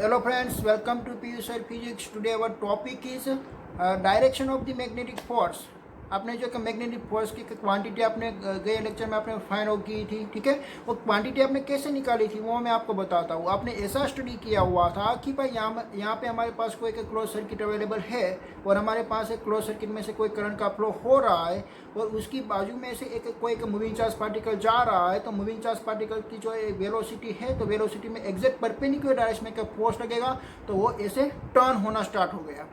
Hello friends, welcome to PU Sir Physics. Today our topic is direction of the magnetic force. आपने जो magnetic force की quantity आपने गए lecture में आपने फाइंड आउट की थी, ठीक है। वो क्वांटिटी आपने कैसे निकाली थी वो मैं आपको बताता हूँ। आपने ऐसा स्टडी किया हुआ था कि भाई यहाँ पे हमारे पास कोई एक क्लोज सर्किट अवेलेबल है और हमारे पास एक क्लोज सर्किट में से कोई करंट का फ्लो हो रहा है और उसकी बाजू में से कोई मूविंग चार्ज पार्टिकल जा रहा है। तो मूविंग चार्ज पार्टिकल की जो वेलोसिटी है, तो वेलोसिटी में एग्जैक्ट परपेंडिकुलर डायरेक्शन में फोर्स लगेगा तो वो ऐसे टर्न होना स्टार्ट हो गया।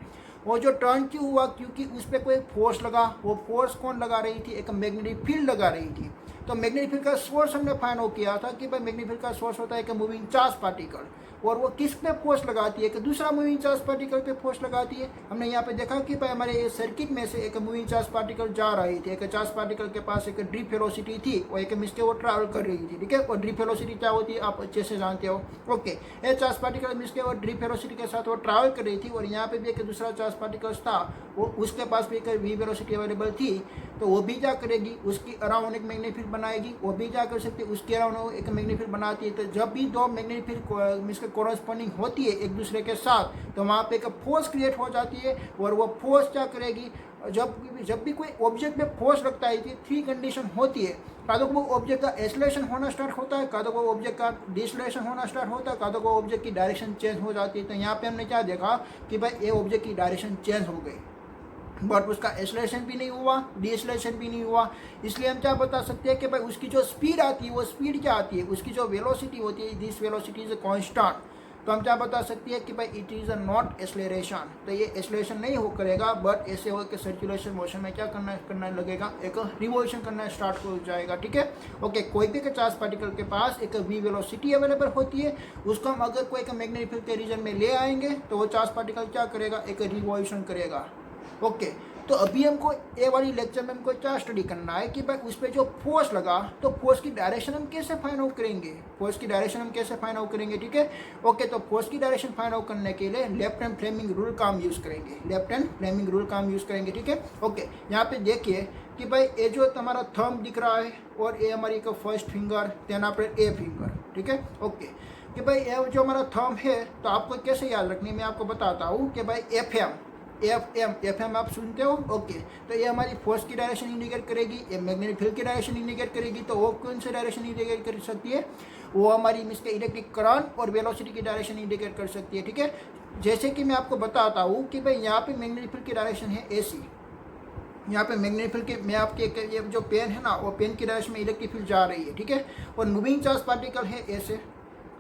वो जो टर्न क्यों हुआ? क्योंकि उस पर कोई फोर्स लगा। वो फोर्स कौन लगा रही थी? एक मैग्नेटिक फील्ड लगा रही थी। तो मैग्नेटिक फील्ड का सोर्स हमने फाइंड आउट किया था कि भाई मैग्नेटिक फील्ड का सोर्स होता है एक मूविंग चार्ज पार्टिकल, और वो किस पे फोर्स लगाती है? कि दूसरा मूविंग चार्ज पार्टिकल पे फोर्स लगाती है। हमने यहाँ पे देखा कि भाई हमारे सर्किट में से एक मूविंग चार्ज पार्टिकल जा रही थी। एक चार्ज पार्टिकल के पास एक ड्रिप वेलोसिटी थी और एक मिस के वो ट्रैवल कर रही थी, ठीक है। और ड्रिप वेलोसिटी क्या होती है आप अच्छे से जानते हो, ओके। ये चार्ज पार्टिकल मिस के और ड्रिप वेलोसिटी के साथ वो ट्रैवल कर रही थी और यहाँ पे भी एक दूसरा चार्ज पार्टिकल था, वो उसके पास भी एक वी वेलोसिटी अवेलेबल थी। तो वो भी क्या करेगी? उसकी अराउंड एक मैग्नेटिक फील्ड बनाएगी। वो भी क्या कर सकती है? उसके अराउंड एक मैग्नेटिक फील्ड बनाती है। तो जब भी दो मैग्नेटिक फील्ड मिस के कोरस्पॉन्डिंग होती है एक दूसरे के साथ, तो वहाँ पे एक फोर्स क्रिएट हो जाती है। और वो फोर्स क्या करेगी? जब भी कोई ऑब्जेक्ट में फोर्स लगता है, थ्री कंडीशन होती है। का तो वो ऑब्जेक्ट का एक्सेलरेशन होना स्टार्ट होता है, का तो वो ऑब्जेक्ट का डिसलेशन होना स्टार्ट होता है, का तो वो ऑब्जेक्ट की डायरेक्शन चेंज हो जाती है। तो यहाँ पे हमने क्या देखा कि भाई ये ऑब्जेक्ट की डायरेक्शन चेंज हो गई, बट उसका एक्सेलरेशन भी नहीं हुआ, डिसलेशन भी नहीं हुआ। इसलिए हम क्या बता सकते हैं कि भाई उसकी जो स्पीड आती है, वो स्पीड क्या आती है? उसकी जो वेलोसिटी होती है, दिस वेलोसिटी इज कॉन्स्टेंट। तो हम क्या बता सकते हैं कि भाई it is a not acceleration. तो ये एक्सेलरेशन नहीं हो करेगा, बट ऐसे हो कि सर्कुलेशन मोशन में क्या करना लगेगा? एक रिवॉल्यूशन करना स्टार्ट हो जाएगा, ठीक है। ओके, कोई भी चार्ज पार्टिकल के पास एक वी वेलोसिटी अवेलेबल होती है, उसको हम अगर कोई मैग्नेटिक फील्ड के रीजन में ले आएंगे तो वो चार्ज पार्टिकल क्या करेगा? एक रिवॉल्यूशन करेगा, ओके। तो अभी हमको ए वाली लेक्चर में हमको क्या स्टडी करना है कि भाई उस पर जो फोर्स लगा, तो फोर्स की डायरेक्शन हम कैसे फाइंड आउट करेंगे? फोर्स की डायरेक्शन हम कैसे फाइंड आउट करेंगे, ठीक है। ओके, तो फोर्स की डायरेक्शन फाइंड आउट करने के लिए लेफ्ट हैंड फ्लेमिंग रूल का हम यूज़ करेंगे। लेफ्ट हैंड फ्लेमिंग रूल का हम यूज़ करेंगे, ठीक है। ओके, यहाँ पे देखिए कि भाई ये जो हमारा थंब दिख रहा है और ये हमारी एक first finger, then after a finger, ठीक है। ओके, कि भाई ये जो हमारा थंब है, तो आपको कैसे याद रखनी, मैं आपको बताता हूँ कि भाई एफ एम आप सुनते हो, ओके। तो ये हमारी फोर्स की डायरेक्शन इंडिकेट करेगी, ये मैग्नेटिक फील्ड की डायरेक्शन इंडिकेट करेगी। तो वो कौन सी डायरेक्शन इंडिकेट कर सकती है? वो हमारी इसके इलेक्ट्रिक करंट और वेलोसिटी की डायरेक्शन इंडिकेट कर सकती है, ठीक है। जैसे कि मैं आपको बताता हूँ कि भाई यहाँ पे मैग्नेटिक फील्ड की डायरेक्शन है एसी। यहाँ पे मैग्नेटिक फील्ड के मैं आपके ये जो पेन है ना, वो पेन की डायरेक्शन में इलेक्ट्रिक फील्ड जा रही है, ठीक है। और मूविंग चार्ज पार्टिकल है ऐसे,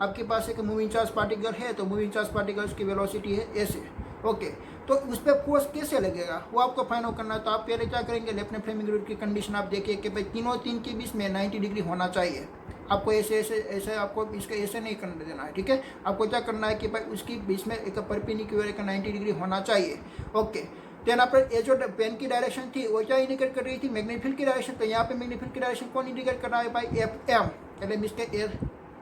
आपके पास एक मूविंग चार्ज पार्टिकल है, तो मूविंग चार्ज पार्टिकल्स की वेलोसिटी है ऐसे, ओके। तो उस पर फोर्स कैसे लगेगा वो आपको फाइंड आउट करना है। तो आप पहले क्या करेंगे? लेफ्ट हैंड फ्लेमिंग रूल की कंडीशन आप देखिए कि भाई तीन के बीच में 90 डिग्री होना चाहिए। आपको ऐसे आपको इसका ऐसे नहीं करने देना है, ठीक है। आपको क्या करना है कि भाई उसकी बीच में एक परपेंडिकुलर एक 90 डिग्री होना चाहिए, ओके। देन आपको ये जो पेन की डायरेक्शन थी वो क्या इंडिकेट कर रही थी? मैग्नेटिक फील्ड की डायरेक्शन। तो यहाँ पे मैग्नेटिक फील्ड की डायरेक्शन कौन इंडिकेट कर रहा है? भाई एफ एम, मतलब इसके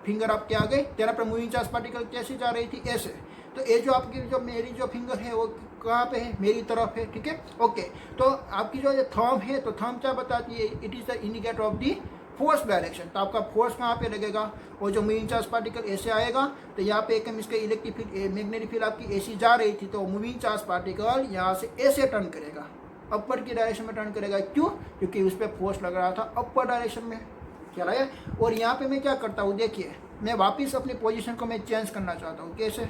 फिंगर आपके आ गए। तेरा पर मूविंग चार्ज पार्टिकल कैसे जा रही थी? ऐसे। तो ये जो आपकी जो मेरी जो फिंगर है वो कहाँ पे है? मेरी तरफ है, ठीक है, ओके। तो आपकी जो थंब है, तो थंब क्या बताती है? It is the indicator of the force direction. तो आपका फोर्स कहाँ पे लगेगा? वो जो मूविंग चार्ज पार्टिकल ऐसे आएगा, तो यहाँ पे एक इसके इलेक्ट्रिक फील्ड मैग्नेटिक फील्ड आपकी ऐसी जा रही थी, तो मूविंग चार्ज पार्टिकल यहाँ से ऐसे टर्न करेगा, अपर की डायरेक्शन में टर्न करेगा। क्यों? क्योंकि उस पर फोर्स लग रहा था अपर डायरेक्शन में, क्या है। और यहाँ पे मैं क्या करता हूँ, देखिए मैं वापस अपनी पोजीशन को मैं चेंज करना चाहता हूँ। कैसे?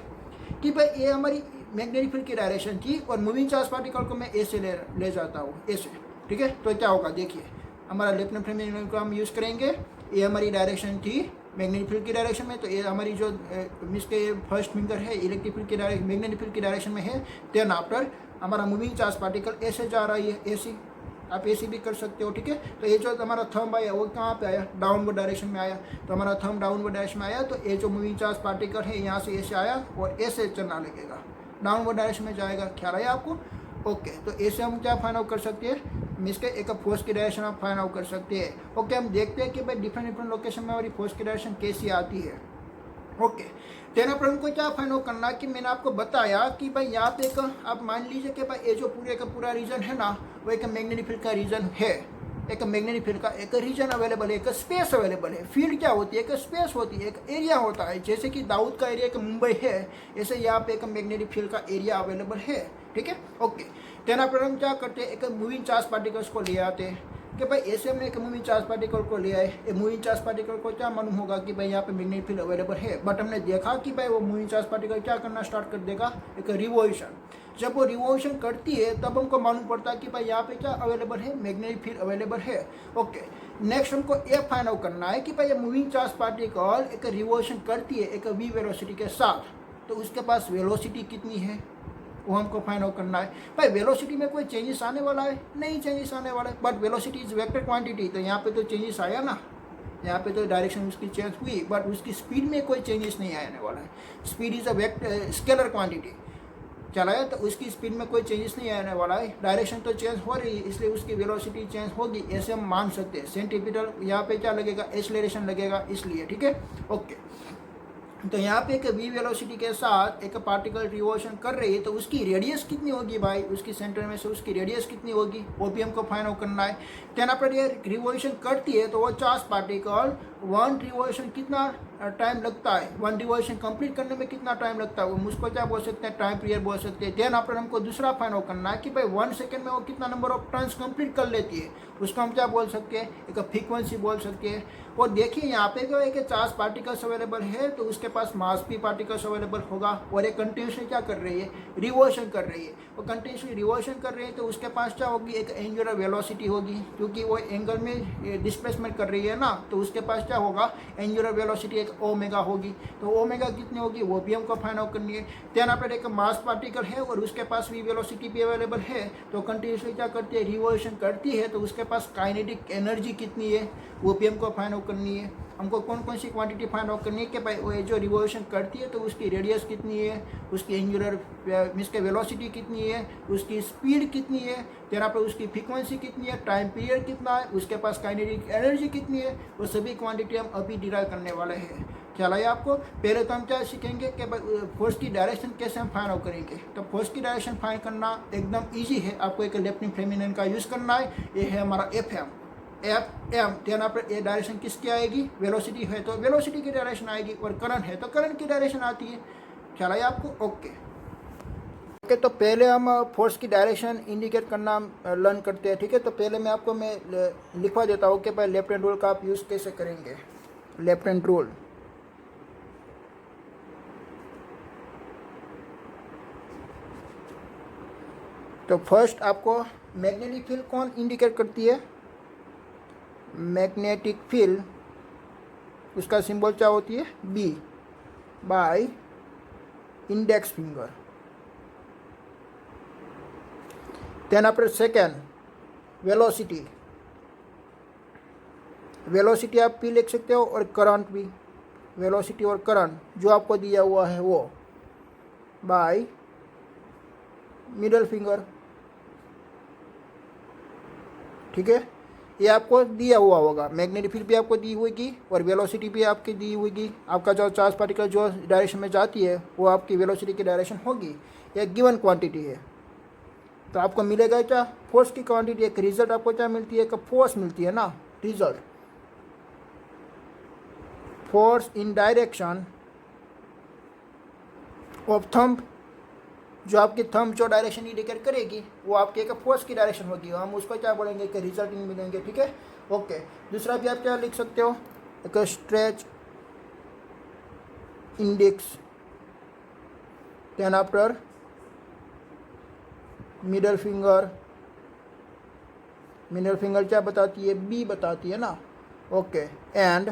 कि भाई ये हमारी मैग्नेटिक फील्ड की डायरेक्शन थी और मूविंग चार्ज पार्टिकल को मैं ऐसे ले जाता हूँ ऐसे, ठीक है। तो क्या होगा? देखिए हमारा लेफ्ट हैंड फ्लेमिंग रूल को हम यूज़ करेंगे। ये हमारी डायरेक्शन थी मैग्नेटिक फील्ड की डायरेक्शन में, तो ये हमारी जो इसके फर्स्ट फिंगर है इलेक्ट्रिक फील्ड की डायरेक्शन मैग्नेटिक फील्ड की डायरेक्शन में है। देन आफ्टर हमारा मूविंग चार्ज पार्टिकल ऐसे जा रही है ऐसी, आप ऐसे भी कर सकते हो, ठीक है। तो ये जो हमारा थंब आया वो कहाँ पे आया? डाउनवर्ड डायरेक्शन में आया। तो हमारा थंब डाउनवर्ड डायरेक्शन में आया, तो ये जो मूविंग चार्ज पार्टिकल है यहाँ से ऐसे आया और ऐसे चलना लगेगा, डाउनवर्ड डायरेक्शन में जाएगा। ख्याल आया आपको? ओके, तो ऐसे हम क्या फाइंड आउट कर सकते हैं? इसके एक फोर्स की डायरेक्शन आप फाइंड आउट कर सकते हैं। ओके, हम देखते हैं कि भाई डिफरेंट लोकेशन में हमारी फोर्स की डायरेक्शन कैसी आती है, ओके। देन अपन को क्या फाइंड आउट करना कि मैंने आपको बताया कि भाई यहाँ पे एक आप मान लीजिए कि भाई ये जो पूरे का पूरा रीजन है ना, वो एक मैग्नेटिक फील्ड का रीजन है, एक मैग्नेटिक फील्ड का एक रीजन अवेलेबल है, एक स्पेस अवेलेबल है। फील्ड क्या होती है? एक स्पेस होती है, एक एरिया होता है। जैसे कि दाऊद का एरिया एक मुंबई है, ऐसे यहाँ पे एक मैग्नेटिक फील्ड का एरिया अवेलेबल है, ठीक है। ओके, तेना पर हम क्या करते हैं, एक मूविंग चार्ज पार्टिकल्स को ले आते हैं कि भाई ऐसे में एक मूविंग चार्ज पार्टिकल को ले आए। ये मूविंग चार्ज पार्टिकल को क्या मालूम होगा कि भाई यहाँ पे मैग्नेटिक फील्ड अवेलेबल है, बट हमने देखा कि भाई वो मूविंग चार्ज पार्टिकल क्या करना स्टार्ट कर देगा, एक रिवॉल्यूशन। जब वो रिवॉल्यूशन करती है तब हमको मालूम पड़ता है कि भाई यहाँ पे क्या अवेलेबल है, मैग्नेटिक फील्ड अवेलेबल है। ओके, नेक्स्ट हमको ये फाइंड आउट करना है कि भाई ये मूविंग चार्ज पार्टिकल एक रिवॉल्यूशन करती है एक v वेलोसिटी के साथ, तो उसके पास वेलोसिटी कितनी है वो हमको फाइंड आउट करना है। भाई वेलोसिटी में कोई चेंजेस आने वाला है? नहीं चेंजेस आने वाला है, but velocity is vector quantity, तो यहाँ पे तो चेंजेस आया ना, यहाँ पे तो डायरेक्शन उसकी चेंज हुई, बट उसकी स्पीड में कोई चेंजेस नहीं आने वाला है। Speed is a vector scalar quantity चलाया, तो उसकी स्पीड में कोई चेंजेस नहीं आने वाला है। डायरेक्शन तो चेंज हो रही है, इसलिए उसकी वेलोसिटी चेंज होगी, ऐसे हम मान सकते हैं। सेंटीमीटर यहाँ पे क्या लगेगा, एक्सेलरेशन लगेगा, इसलिए, ठीक है। ओके, तो यहाँ पे एक v वेलोसिटी के साथ एक पार्टिकल रिवॉल्यूशन कर रही है, तो उसकी रेडियस कितनी होगी भाई, उसकी सेंटर में से उसकी रेडियस कितनी होगी वो भी हमको फाइंड आउट करना है। तेना पर ये रिवॉल्यूशन करती है तो वो चार्ज पार्टिकल वन रिवॉल्यूशन कितना टाइम लगता है, वन रिवॉल्यूशन कंप्लीट करने में कितना टाइम लगता है, वो मुझको क्या बोल सकते हैं, टाइम पीरियड बोल सकते हैं। देन आफ्टर हमको दूसरा फाइंड आउट करना है कि भाई 1 सेकेंड में वो कितना नंबर ऑफ टर्न्स कंप्लीट कर लेती है, उसको हम क्या बोल सकते हैं, एक फ्रीक्वेंसी बोल सकते हैं। और देखिए यहाँ पे जो है कि चार्ज पार्टिकल्स अवेलेबल है, तो उसके पास मास भी पार्टिकल्स अवेलेबल होगा, और ये कंटिन्यूसली क्या कर रही है, रिवॉल्यूशन कर रही है। वो कंटिन्यूसली रिवॉल्यूशन कर रही है, तो उसके पास क्या होगी, एक एंगुलर वेलोसिटी होगी, क्योंकि वो एंगल में डिस्प्लेसमेंट कर रही है ना, तो उसके पास क्या होगा, एंगुलर वेलोसिटी एक ओमेगा होगी। तो ओमेगा कितनी होगी वो भी हमको फाइंड आउट करनी है। देन आफ्टर एक मास पार्टिकल है और उसके पास भी वेलोसिटी भी अवेलेबल है, तो कंटिन्यूसली क्या करती है, रिवॉल्यूशन करती है, तो उसके पास काइनेटिक एनर्जी कितनी है वो भी हमको फाइंड आउट करनी है। हमको कौन कौन सी क्वांटिटी फाइंड आउट करनी है कि भाई वो जो रिवॉल्यूशन करती है तो उसकी रेडियस कितनी है, उसकी एंगुलर मीन्स के वेलोसिटी कितनी है, उसकी स्पीड कितनी है, तेरा पर उसकी फ्रीक्वेंसी कितनी है, टाइम पीरियड कितना है, उसके पास काइनेटिक एनर्जी कितनी है, वो सभी क्वांटिटी हम अभी डिराइव करने वाले हैं। चला है आपको। पहले तो हम क्या सीखेंगे कि फोर्स की डायरेक्शन कैसे हम फाइंड आउट करेंगे। तो फोर्स की डायरेक्शन फाइंड करना एकदम ईजी है, आपको एक लेफ्ट फेमिनिन का यूज़ करना है। ये है हमारा एफ एम देना पर ये डायरेक्शन किसकी आएगी, वेलोसिटी है तो वेलोसिटी की डायरेक्शन आएगी, और करंट है तो करंट की डायरेक्शन आती है। चला है आपको। ओके, तो पहले हम फोर्स की डायरेक्शन इंडिकेट करना लर्न करते हैं। ठीक है, तो पहले मैं आपको लिखवा देता हूँ कि भाई लेफ्ट हैंड रूल का आप यूज़ कैसे करेंगे। लेफ्ट हैंड रूल, तो फर्स्ट आपको मैग्नेटिक फील्ड कौन इंडिकेट करती है, मैग्नेटिक फील्ड उसका सिंबल क्या होती है, B by index finger. Then after second velocity, velocity आप पी लिख सकते हो, और करंट भी, वेलोसिटी और करंट जो आपको दिया हुआ है वो बाय मिडल फिंगर। ठीक है, ये आपको दिया हुआ होगा, मैग्नेटिक फील्ड भी आपको दी होगी और वेलोसिटी भी आपकी दी होगी। आपका जो चार्ज पार्टिकल जो डायरेक्शन में जाती है वो आपकी वेलोसिटी की डायरेक्शन होगी, एक गिवन क्वांटिटी है। तो आपको मिलेगा क्या, फोर्स की क्वांटिटी, एक रिजल्ट आपको क्या मिलती है, एक फोर्स मिलती है ना, result force in direction of thumb, जो आपकी थंब जो डायरेक्शन इंडिकेट करेगी वो आपके एक फोर्स की डायरेक्शन होगी, हम उसको क्या बोलेंगे कि रिजल्टिंग मिलेंगे। ठीक है, ओके। दूसरा भी आप क्या लिख सकते हो, एक stretch index, then after middle finger, middle finger क्या बताती है, बी बताती है ना, okay, and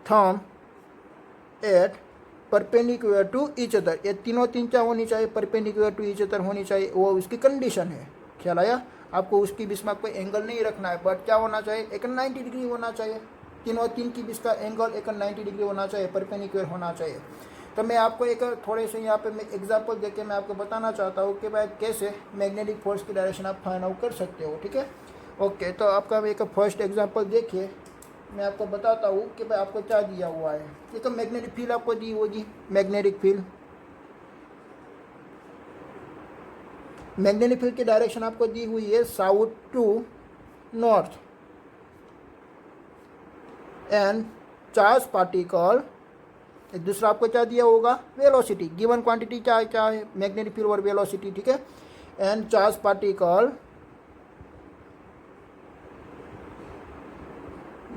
thumb at perpendicular to each other. ये तीनों क्या होनी चाहिए, परपेंडिकुलर टू ईच अदर होनी चाहिए, वो उसकी कंडीशन है। ख्याल आया आपको, उसकी बीच में कोई एंगल नहीं रखना है, बट क्या होना चाहिए, एक 90 डिग्री होना चाहिए, तीन की बीच का एंगल एक 90 डिग्री होना चाहिए, परपेंडिकुलर होना चाहिए। तो मैं आपको एक थोड़े से यहाँ पे मैं एग्जांपल देके मैं आपको बताना चाहता हूँ कि भाई कैसे मैग्नेटिक फोर्स की डायरेक्शन आप फाइंड आउट कर सकते हो। ठीक है, ओके। तो आपका एक फर्स्ट एग्जांपल देखिए, मैं आपको बताता हूँ कि भाई आपको क्या दिया हुआ है। ये तो मैग्नेटिक फील्ड आपको दी होगी, मैग्नेटिक फील्ड, मैग्नेटिक फील्ड की डायरेक्शन आपको दी हुई है south to north. And charge particle, एक दूसरा आपको क्या दिया होगा, वेलोसिटी, गिवन क्वांटिटी क्या क्या है, मैग्नेटिक फील्ड और वेलोसिटी, ठीक है। And charge particle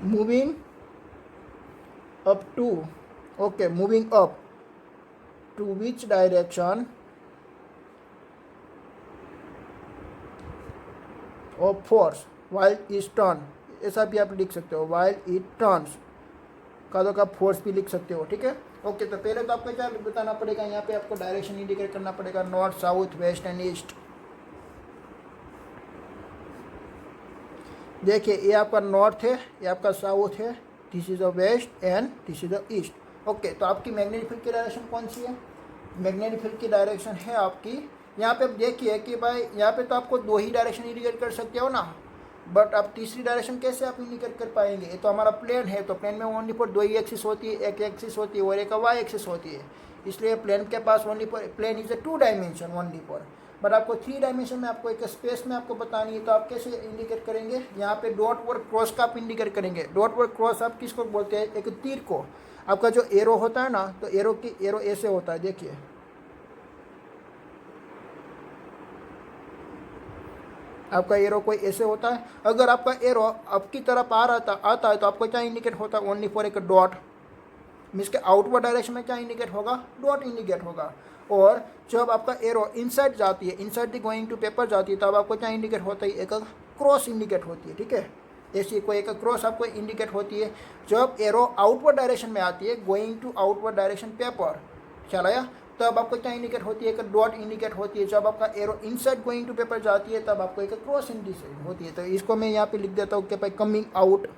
moving up to, okay, moving up to which direction of force while is turn, ऐसा भी आप लिख सकते हो, वाइल इट टर्न्स का तो आप फोर्स भी लिख सकते हो, ठीक है। ओके, तो पहले तो आपको क्या बताना पड़ेगा, यहाँ पे आपको डायरेक्शन इंडिकेट करना पड़ेगा, north, south, west and east. देखिए ये आपका नॉर्थ है, ये आपका साउथ है, this is the west and this is the east. Okay, तो आपकी मैग्नेटिक फील्ड की डायरेक्शन कौन सी है, मैग्नेटिक फील्ड की डायरेक्शन है आपकी, यहाँ पे आप देखिए कि भाई यहाँ पे तो आपको दो ही डायरेक्शन इंडिकेट कर सकते हो ना, बट आप तीसरी डायरेक्शन कैसे आप इंडिकेट कर पाएंगे, ये तो हमारा प्लेन है, तो प्लेन में ओनली फॉर दो ही एक्सिस होती है, एक एक्सिस होती है और एक वाई एक्सिस होती है, इसलिए प्लेन के पास only for, plane is a 2 dimension only for, but आपको 3 डायमेंशन में आपको एक स्पेस में आपको बतानी है, तो आप कैसे इंडिकेट करेंगे, यहाँ पे डॉट और क्रॉस का आप इंडिकेट करेंगे। डॉट और क्रॉस आप किसको बोलते हैं, एक तीर को, आपका जो एरो होता है ना, तो एरो ऐसे होता है, देखिए आपका एरो कोई ऐसे होता है, अगर आपका एरो आपकी तरफ आता है तो आपको क्या इंडिकेट होता है, ओनली फॉर एक डॉट, मीन्स के आउटवर्ड डायरेक्शन में क्या इंडिकेट होगा, डॉट इंडिकेट होगा। और जब आपका एरो इनसाइड जाती है, inside the going to paper जाती है, तब आपको क्या इंडिकेट होता है, एक क्रॉस इंडिकेट होती है, ठीक है, ऐसी कोई एक क्रॉस आपको इंडिकेट होती है। जब एरो आउटवर्ड डायरेक्शन में आती है, going to outward direction paper, ख्याल आया, तब आपको क्या इंडिकेट होती है, एक डॉट इंडिकेट होती है। जब आपका arrow inside going to paper जाती है, तब आपको एक क्रॉस इंडिकेट होती है। तो इसको मैं यहाँ पे लिख देता हूँ कि भाई कमिंग आउट,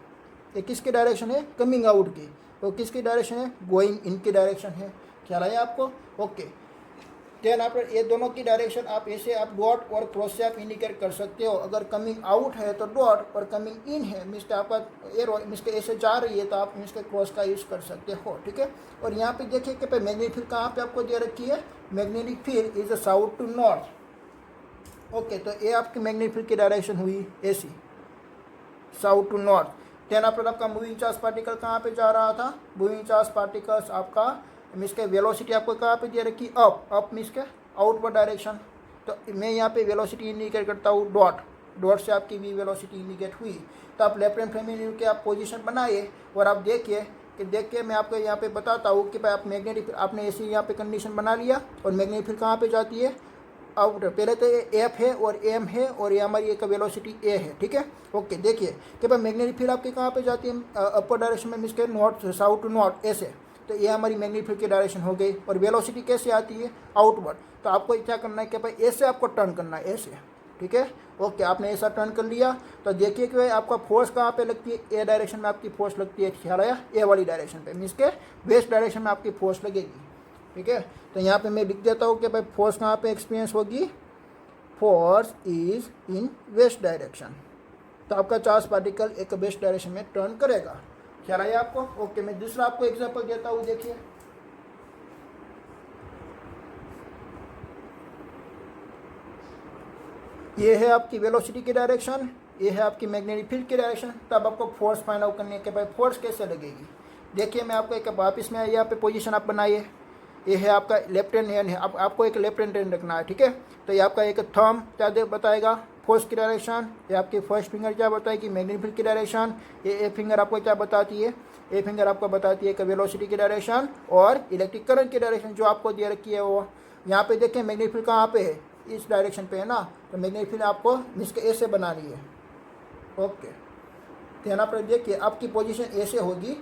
ये किसकी डायरेक्शन है, कमिंग आउट की, तो किसकी डायरेक्शन है, गोइंग इन की डायरेक्शन है, ख्याल आया आपको। ओके, देन आप ये दोनों की डायरेक्शन आप ऐसे आप डॉट और क्रॉस से आप इंडिकेट कर सकते हो। अगर कमिंग आउट है तो डॉट, और कमिंग इन है मीन्स आपका एरो मीन्स के ऐसे जा रही है, तो आप मीन्स के क्रॉस का यूज़ कर सकते हो, ठीक है। और यहाँ पे देखिए कि मैग्नेटिक फील्ड कहाँ पे आपको दे रखी है, magnetic field is south to north. Okay, तो ये आपकी मैग्नेटिक फील्ड की डायरेक्शन हुई ऐसी, साउथ टू नॉर्थ। देन आपका मूविंग चार्ज पार्टिकल कहाँ पे जा रहा था, मूविंग चार्ज पार्टिकल्स आपका मीन्स के वेलोसिटी आपको कहाँ पे दे रखी, अप मीन्स के आउटवर्ड डायरेक्शन। तो मैं यहाँ पे वेलोसिटी इंडिकेट करता हूँ डॉट से आपकी भी वेलोसिटी इंडिकेट हुई। तो आप लेफ्ट हैंड फ्रेम के आप पोजीशन बनाइए और आप देखिए कि देख के मैं आपको यहाँ पे बताता हूँ कि भाई आप मैग्नेटिक, आपने ऐसी यहाँ पे कंडीशन बना लिया, और मैग्नेटिक फील्ड कहाँ पे जाती है, आउटर। पहले तो ये एफ है और एम है, और ये हमारी एक वेलोसिटी ए है, ठीक है। ओके, देखिए कि भाई मैग्नेटिक फील्ड आपकी कहाँ पे जाती है, अपर डायरेक्शन में मीन्स के नॉर्थ, साउथ टू नॉर्थ ऐसे, तो ये हमारी मैग्नेटिक फील्ड की डायरेक्शन हो गई। और वेलोसिटी कैसे आती है, आउटवर्ड, तो आपको क्या करना है कि भाई ऐसे आपको टर्न करना है, ऐसे, ठीक है। ओके, आपने ऐसा टर्न कर लिया, तो देखिए कि भाई आपका फोर्स कहाँ पे लगती है, ए डायरेक्शन में आपकी फोर्स लगती है, ख्याल आया, ए वाली डायरेक्शन पे, मीन्स के वेस्ट डायरेक्शन में आपकी फोर्स लगेगी, ठीक है। तो यहाँ पे मैं लिख देता हूँ कि भाई फोर्स कहाँ पे एक्सपीरियंस होगी, force is in west direction. तो आपका चार्ज पार्टिकल एक वेस्ट डायरेक्शन में टर्न करेगा, ख्याल आया आपको। ओके, मैं दूसरा आपको एग्जांपल देता हूँ, देखिए ये है आपकी वेलोसिटी की डायरेक्शन, ये है आपकी मैग्नेटिक फील्ड की डायरेक्शन। तब आपको फोर्स फाइंड आउट करनी है कि भाई फोर्स कैसे लगेगी। देखिए मैं आपको एक वापस में यहाँ पे पोजीशन आप बनाइए, ये है आपका लेफ्ट हैंड है, आपको एक लेफ्ट हैंड रखना है, ठीक है। तो ये आपका एक थंब क्या बताएगा, फोर्स की डायरेक्शन, ये आपकी फर्स्ट फिंगर क्या बताएगी, मैग्नेटिक फील्ड की डायरेक्शन, ये फिंगर आपको क्या बताती है, ये फिंगर आपको बताती है कि वेलोसिटी की डायरेक्शन और इलेक्ट्रिक करंट की डायरेक्शन जो आपको दे रखी है वो। यहाँ पे देखिए मैग्नेटिक फील्ड कहाँ पे है, इस डायरेक्शन पे है ना, तो मैग्नेटिक फील्ड आपको मीन्स के ऐसे बनानी है। ओके, तो यहाँ पर देखिए आपकी पोजीशन ऐसे होगी,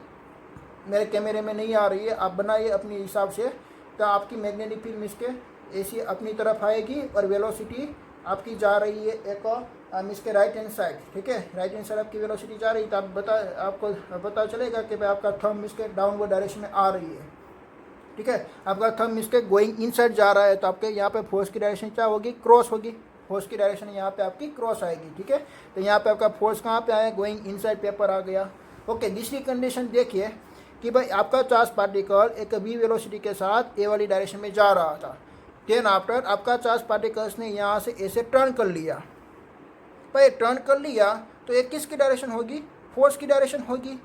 मेरे कैमरे में नहीं आ रही है, आप बनाइए अपने हिसाब से। तो आपकी मैग्नेटिक फील्ड मीन्स के ऐसी अपनी तरफ आएगी, और वेलोसिटी आपकी जा रही है एक मीन्स के राइट हैंड साइड, ठीक है, राइट हैंड साइड आपकी वेलोसिटी जा रही है। तो आपको पता चलेगा कि भाई आपका थंब मीन्स के डाउनवर्ड डायरेक्शन में आ रही है, ठीक है। आपका थंब मीन्स के गोइंग इनसाइड जा रहा है, तो आपके यहाँ पे फोर्स की डायरेक्शन क्या होगी, क्रॉस होगी, फोर्स की डायरेक्शन यहाँ पे आपकी क्रॉस आएगी, ठीक है। तो यहाँ पे आपका फोर्स कहाँ पे आया, गोइंग इनसाइड पेपर आ गया। ओके, दूसरी कंडीशन देखिए कि भाई आपका चार्ज पार्टिकल एक वी वेलोसिटी के साथ ए वाली डायरेक्शन में जा रहा था। देन आफ्टर आपका चार्ज पार्टिकल्स ने यहाँ से ऐसे टर्न कर लिया, भाई टर्न कर लिया, तो एक किसकी डायरेक्शन होगी, फोर्स की डायरेक्शन होगी।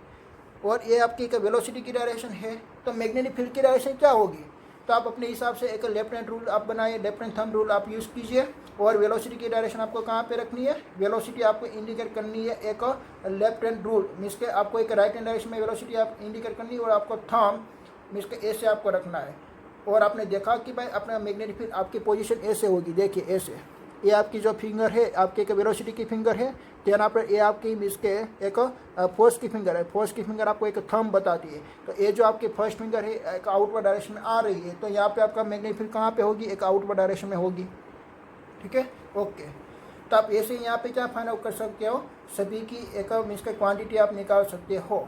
और ये आपकी एक वेलोसिटी की डायरेक्शन है, तो मैग्नेटिक फील्ड की डायरेक्शन क्या होगी? तो आप अपने हिसाब से एक लेफ्ट हैंड रूल आप बनाइए, लेफ्ट हैंड थंब रूल आप यूज़ कीजिए। और वेलोसिटी की डायरेक्शन आपको कहाँ पे रखनी है? वेलोसिटी आपको इंडिकेट करनी है एक लेफ्ट हैंड रूल, मीन्स के आपको एक राइट हैंड डायरेक्शन में वेलोसिटी आप इंडिकेट करनी है और आपको थंब मीन्स के ऐसे आपको रखना है। और आपने देखा कि भाई अपना मैग्नेटिक फील्ड आपकी पोजीशन ऐसे होगी, देखिए ऐसे, ये आपकी जो फिंगर है आपके एक वेलोसिटी की फिंगर है, देन आप ये आपकी इसके एक फोर्स की फिंगर है, फोर्स की फिंगर आपको एक थंब बताती है। तो ये जो आपकी फर्स्ट फिंगर है एक आउटवर्ड डायरेक्शन में आ रही है, तो यहाँ पे आपका मैग्नेटिक फील्ड कहाँ पे होगी? एक आउटवर्ड डायरेक्शन में होगी, ठीक है, ओके। तो आप ऐसे यहाँ पे क्या फाइंड आउट कर सकते हो? सभी की एक मीन्स का क्वांटिटी आप निकाल सकते हो।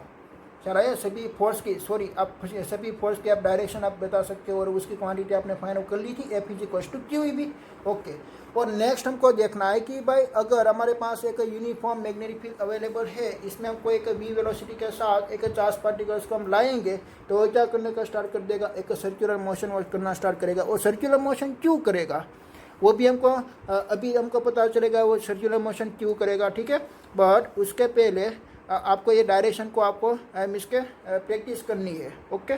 चला है सभी फोर्स की, सॉरी आप सभी फोर्स की आप डायरेक्शन आप बता सकते हो और उसकी क्वांटिटी आपने फाइंड आउट कर ली थी, F is equal to Q B, okay. और नेक्स्ट हमको देखना है कि भाई अगर हमारे पास एक यूनिफॉर्म मैग्नेटिक फील्ड अवेलेबल है, इसमें हमको एक वी वेलोसिटी के साथ एक चार्ज पार्टिकल्स को हम लाएंगे, तो वो क्या करने का स्टार्ट कर देगा? एक सर्कुलर मोशन करना स्टार्ट करेगा। और सर्कुलर मोशन क्यों करेगा वो भी हमको अभी हमको पता चलेगा वो सर्कुलर मोशन क्यों करेगा, ठीक है। बट उसके पहले आपको ये डायरेक्शन को आपको इसके प्रैक्टिस करनी है, ओके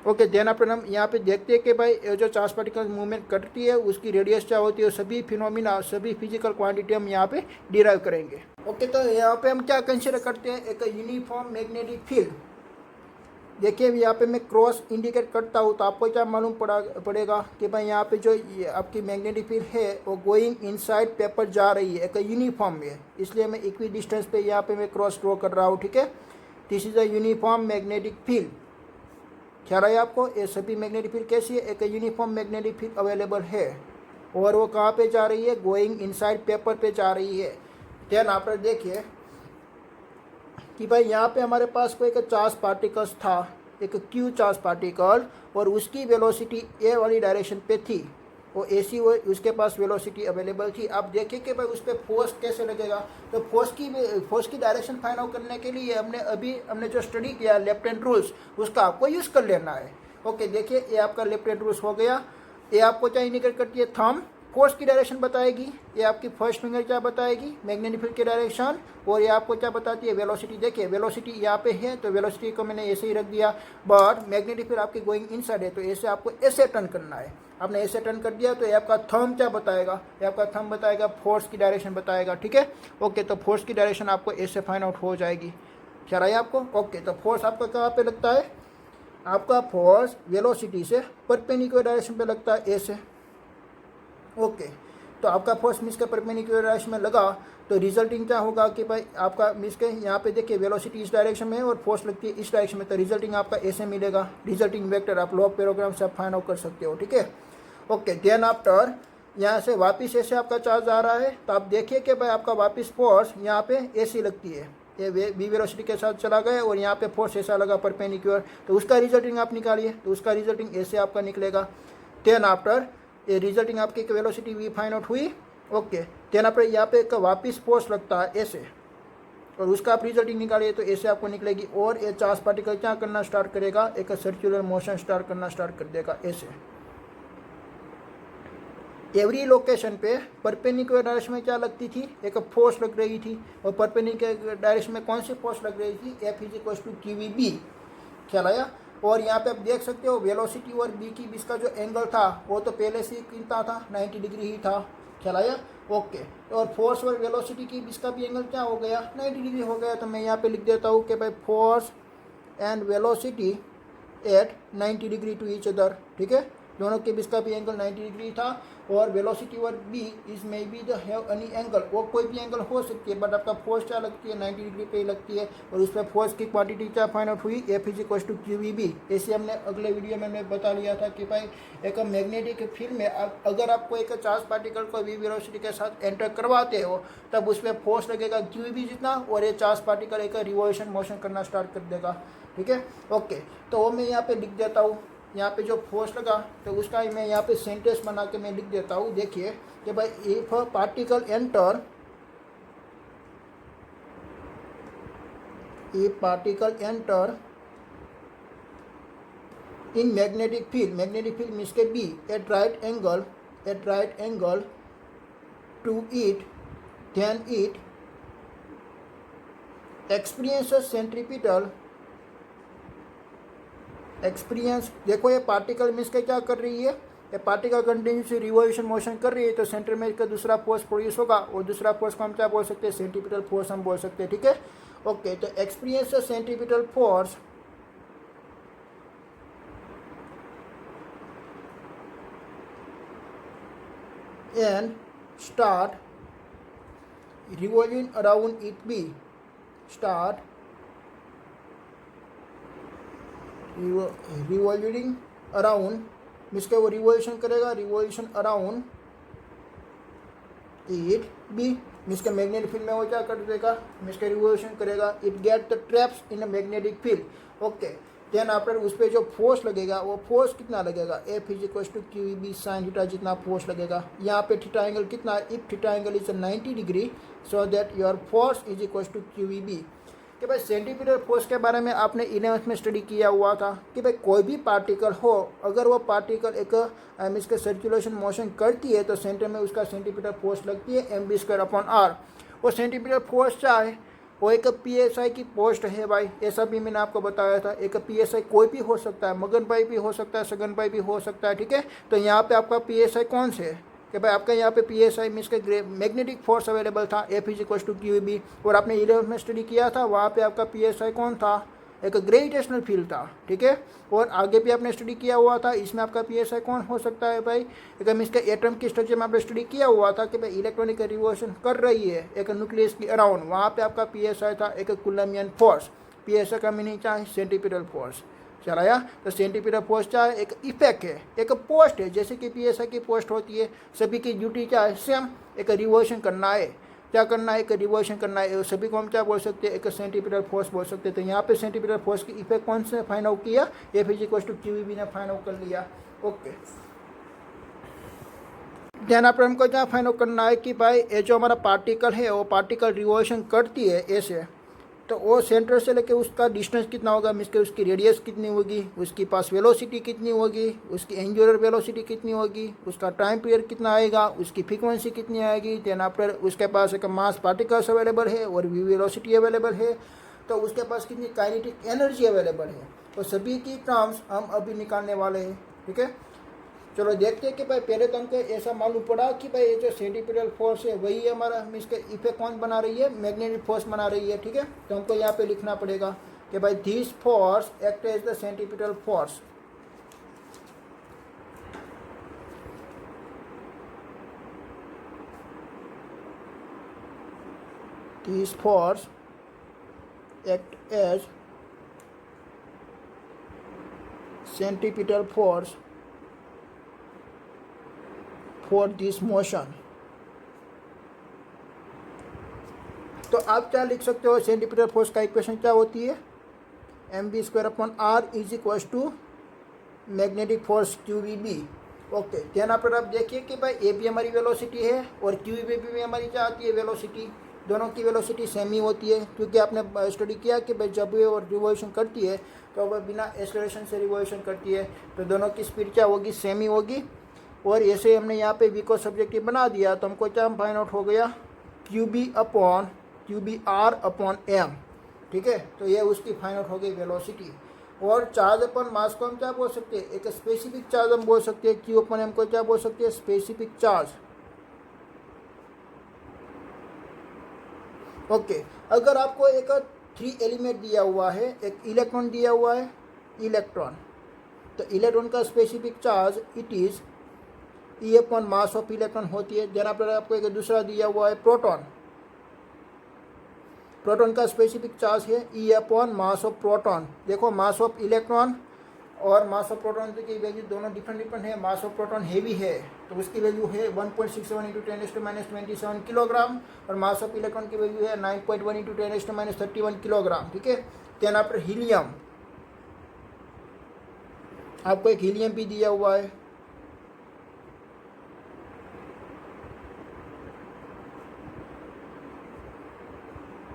ओके। देन अपन हम यहाँ पे देखते हैं कि भाई जो चार्ज पार्टिकल मूवमेंट करती है उसकी रेडियस क्या होती है, सभी फिनोमिना सभी फिजिकल क्वांटिटी हम यहाँ पे डिराइव करेंगे, ओके। तो यहाँ पे हम क्या कंसिडर करते हैं? एक यूनिफॉर्म मैग्नेटिक फील्ड। देखिए यहाँ पे मैं क्रॉस इंडिकेट करता हूँ तो आपको क्या मालूम पड़ेगा कि भाई यहाँ पे जो आपकी मैग्नेटिक फील्ड है वो गोइंग इनसाइड पेपर जा रही है, एक यूनिफॉर्म में, इसलिए मैं इक्वी डिस्टेंस पे यहाँ पे मैं क्रॉस ड्रॉ कर रहा हूँ, ठीक है। This is a uniform magnetic field. ख्याल है आपको? ये सभी मैग्नेटिक फील्ड कैसी है? एक यूनिफॉर्म मैग्नेटिक फील्ड अवेलेबल है और वो कहाँ पे जा रही है? गोइंग इनसाइड पेपर पे जा रही है। देन आप देखिए कि भाई यहाँ पे हमारे पास कोई एक चार्ज पार्टिकल्स था, एक क्यू चार्ज पार्टिकल, और उसकी वेलोसिटी ए वाली डायरेक्शन पे थी, वो ऐसी वो उसके पास वेलोसिटी अवेलेबल थी। आप देखिए कि भाई उस पर फोर्स कैसे लगेगा। तो फोर्स की डायरेक्शन फाइंड आउट करने के लिए हमने जो स्टडी किया लेफ्ट हैंड रूल्स, उसका आपको यूज़ कर लेना है, ओके। देखिए ये आपका लेफ्ट हैंड रूल्स हो गया। ये आपको क्या इंडिकेट करती है? थंब फोर्स की डायरेक्शन बताएगी। ये आपकी फर्स्ट फिंगर क्या बताएगी? मैग्नेटिक फील्ड की डायरेक्शन। और ये आपको क्या बताती है? वेलोसिटी। देखिए वेलोसिटी यहाँ पे है तो वेलोसिटी को मैंने ऐसे ही रख दिया, बट मैग्नेटिक फील्ड आपकी गोइंग इनसाइड है तो ऐसे आपको ऐसे टर्न करना है। आपने ऐसे टर्न कर दिया तो ये आपका थंब क्या बताएगा? ये आपका थंब बताएगा फोर्स की डायरेक्शन बताएगा, ठीक है, ओके। तो फोर्स की डायरेक्शन आपको ऐसे फाइंड आउट हो जाएगी। ख्याल आया आपको? ओके। तो फोर्स आपका कहाँ पे लगता है? आपका फोर्स वेलोसिटी से परपेंडिकुलर डायरेक्शन पे लगता है, ऐसे, ओके। तो आपका फोर्स मीन्स के परपेंडिकुलर डायरेक्शन में लगा तो रिजल्टिंग क्या होगा कि भाई आपका मीन्स के यहाँ पे देखिए वेलोसिटी इस डायरेक्शन में है और फोर्स लगती है इस डायरेक्शन में, तो रिजल्टिंग आपका ऐसे मिलेगा। रिजल्टिंग वेक्टर आप लॉग पैराग्राम से आप फाइंड आउट कर सकते हो, ठीक है, ओके। देन आफ्टर यहाँ से वापस ऐसे आपका चार्ज आ रहा है तो आप देखिए कि भाई आपका वापस फोर्स यहाँ पे ऐसी लगती है, ये वी वेलोसिटी के साथ चला गया और यहाँ पे फोर्स ऐसा लगा परपेंडिकुलर, तो उसका रिजल्टिंग आप निकालिए, तो उसका रिजल्टिंग ऐसे आपका निकलेगा। देन आफ्टर ये रिजल्टिंग आपकी एक वेलोसिटी वी फाइंड आउट हुई, ओके। देन आफ्टर यहाँ पे एक वापस फोर्स लगता है ऐसे और उसका आप रिजल्टिंग निकालिए तो ऐसे आपको निकलेगी। और ये चार्ज पार्टिकल क्या करना स्टार्ट करेगा? एक सर्कुलर मोशन स्टार्ट करना स्टार्ट कर देगा ऐसे। एवरी लोकेशन पे परपेंडिकुलर डायरेक्शन में क्या लगती थी? एक फोर्स लग रही थी, और परपेंडिकुलर डायरेक्शन में कौन सी फोर्स लग रही थी? F is equal to Q B. ख्याल आया? और यहाँ पे आप देख सकते हो वेलोसिटी और बी की बीच का जो एंगल था वो तो पहले से ही कितना था? 90 डिग्री ही था। ख्याल आया? ओके। और फोर्स और वेलोसिटी की बीच का भी एंगल क्या हो गया? 90 डिग्री हो गया। तो मैं यहाँ पे लिख देता हूँ कि भाई force and velocity at 90 degree to each other, ठीक है। दोनों के बीच का भी एंगल 90 डिग्री था। और वेलोसिटी और B is may be the have any angle, वो कोई भी एंगल हो सकती है, बट आपका फोर्स क्या लगती है? 90 डिग्री पे ही लगती है। और उस पर फोर्स की क्वांटिटी क्या फाइंड आउट हुई? F is equal to Q B. ऐसे हमने अगले वीडियो में मैं बता लिया था कि भाई एक मैग्नेटिक फील्ड में अगर आपको एक चार्ज पार्टिकल को वी वेलोसिटी के साथ एंटर करवाते हो तब उस पर फोर्स लगेगा क्यू बी जितना, और ये चार्ज पार्टिकल एक रिवॉल्यूशन मोशन करना स्टार्ट कर देगा, ठीक है, ओके। तो वो मैं यहाँ पे लिख देता हूँ, यहाँ पे जो फोर्स लगा तो उसका मैं यहाँ पे सेंटेंस बना के मैं लिख देता हूँ। देखिए कि भाई if particle enter in magnetic field means के be at right angle to it, then it experiences centripetal experience. देखो ये पार्टिकल मीन्स के क्या कर रही है, ये पार्टिकल कंटिन्यूसली रिवॉल्यूशन मोशन कर रही है, तो सेंटर में इसका दूसरा फोर्स प्रोड्यूस होगा, और दूसरा फोर्स को हम क्या बोल सकते हैं, सेंट्रीपिटल फोर्स हम बोल सकते हैं। ठीक है, ओके। तो experience centripetal force and start revolving around it be start revolving around means के वो रिवॉल्यूशन करेगा, revolution around it B means के मैग्नेटिक फील्ड में वो क्या कर देगा, मीन्स के रिवॉल्यूशन करेगा, it get the traps in a magnetic field. Okay, then after उस पर जो फोर्स लगेगा वो फोर्स कितना लगेगा, F is equal to Q B sine theta जितना फोर्स लगेगा। यहाँ पे थीटा एंगल कितना, if theta angle is 90 degree so that your force is equal to Q B. कि भाई सेंटीमीटर फोर्स के बारे में आपने 11th में स्टडी किया हुआ था कि भाई कोई भी पार्टिकल हो, अगर वो पार्टिकल एक मीन्स के सर्कुलेशन मोशन करती है तो सेंटर में उसका सेंटीमीटर फोर्स लगती है mv²/r। वो सेंटीमीटर फोर्स चाहे वो एक psi की पोस्ट है भाई, ऐसा भी मैंने आपको बताया था। एक psi कोई भी हो सकता है, मगन भाई भी हो सकता है, सगन भाई भी हो सकता है। ठीक है, तो यहाँ पे आपका psi कौन से है कि भाई आपका यहाँ पे psi मीन्स के मैग्नेटिक फोर्स अवेलेबल था, F is equal to Q B. और आपने 11th में स्टडी किया था, वहाँ पे आपका psi कौन था, एक ग्रेविटेशनल फील्ड था। ठीक है, और आगे भी आपने स्टडी किया हुआ था, इसमें आपका psi कौन हो सकता है भाई, एक मीन्स के एटम की स्ट्रक्चर में आपने स्टडी किया हुआ था कि भाई इलेक्ट्रॉनिक रिवॉल्यूशन कर रही है एक न्यूक्लियस के अराउंड, वहाँ पे आपका psi था एक कूलम्बियन फोर्स। psi का मीनिंग क्या है, सेंटीपिटल फोर्स। चलाया, तो सेंटीपिटल फोर्स क्या है, एक इफेक्ट है, एक पोस्ट है, जैसे कि psi की पोस्ट होती है। सभी की ड्यूटी क्या है, सेम, एक रिवॉल्यूशन करना है। क्या करना है, एक रिवॉल्यूशन करना है। सभी को हम क्या बोल सकते हैं, एक सेंटीपिटल फोर्स बोल सकते हैं। तो यहाँ पे सेंटीपिटल फोर्स की इफेक्ट कौन से फाइंड आउट किया, F is equal to Q B ने फाइंड आउट कर लिया। ओके, ध्यान आप हमको क्या फाइंड आउट करना है कि भाई ये जो हमारा पार्टिकल है वो पार्टिकल रिवॉल्यूशन करती है ऐसे, तो वो सेंटर से लेके उसका डिस्टेंस कितना होगा, मीन्स के उसकी रेडियस कितनी होगी, उसकी पास वेलोसिटी कितनी होगी, उसकी एंगुलर वेलोसिटी कितनी होगी, उसका टाइम पीरियड कितना आएगा, उसकी फ्रीक्वेंसी कितनी आएगी। देन आफ्टर उसके पास एक मास पार्टिकल्स अवेलेबल है और वेलोसिटी अवेलेबल है, तो उसके पास कितनी काइनेटिक एनर्जी अवेलेबल है। तो सभी की टर्म्स हम अभी निकालने वाले हैं। ठीक है, चलो देखते हैं कि भाई पहले तो हमको ऐसा मालूम पड़ा कि भाई ये जो सेंटीपिटल फोर्स है वही हमारा मीन्स के इफेक्ट कौन बना रही है, मैग्नेटिक फोर्स बना रही है। ठीक है, तो हमको यहाँ पे लिखना पड़ेगा कि भाई this force act as the centripetal force. This force act as centripetal force for this motion. तो आप क्या लिख सकते हो, सेंटीपिटल फोर्स का इक्वेशन क्या होती है, mv²/r is equal to magnetic force QVB। Okay, ध्यान पर आप देखिए कि भाई ए भी हमारी वेलोसिटी है और QVB भी हमारी क्या आती है, वेलोसिटी। दोनों की वेलोसिटी सेम ही होती है, क्योंकि आपने स्टडी किया कि भाई जब ये रिवॉल्यूशन करती है तो वह बिना एक्सेलरेशन से रिवॉल्यूशन करती है, तो दोनों की स्पीड क्या होगी, सेम ही होगी। और ऐसे हमने यहाँ पे v को सब्जेक्टिव बना दिया, तो हमको क्या फाइंड आउट हो गया, QBr/m। ठीक है, तो ये उसकी फाइंड आउट हो गई वेलोसिटी। और चार्ज अपन मास को हम क्या बोल सकते हैं, एक स्पेसिफिक चार्ज हम बोल सकते हैं, Q/m को क्या बोल सकते हैं, स्पेसिफिक चार्ज। ओके, अगर आपको एक 3 एलिमेंट दिया हुआ है, एक इलेक्ट्रॉन दिया हुआ है, इलेक्ट्रॉन, तो इलेक्ट्रॉन का specific charge it is E/, mass of electron होती है। जहाँ पर आपको एक दूसरा दिया हुआ है प्रोटॉन, प्रोटॉन का स्पेसिफिक चार्ज है E/, मास ऑफ प्रोटॉन। देखो मास ऑफ इलेक्ट्रॉन और मास ऑफ प्रोटॉन की वैल्यू दोनों डिफरेंट है। मास ऑफ प्रोटॉन हेवी है तो उसकी वैल्यू है 1.67 × 10⁻⁻27 किलोग्राम, और मास ऑफ इलेक्ट्रॉन की वैल्यू है 9.1 × 10⁻31 किलोग्राम। ठीक है, देन आफ्टर हीलियम, आपको एक हीलियम भी दिया हुआ है,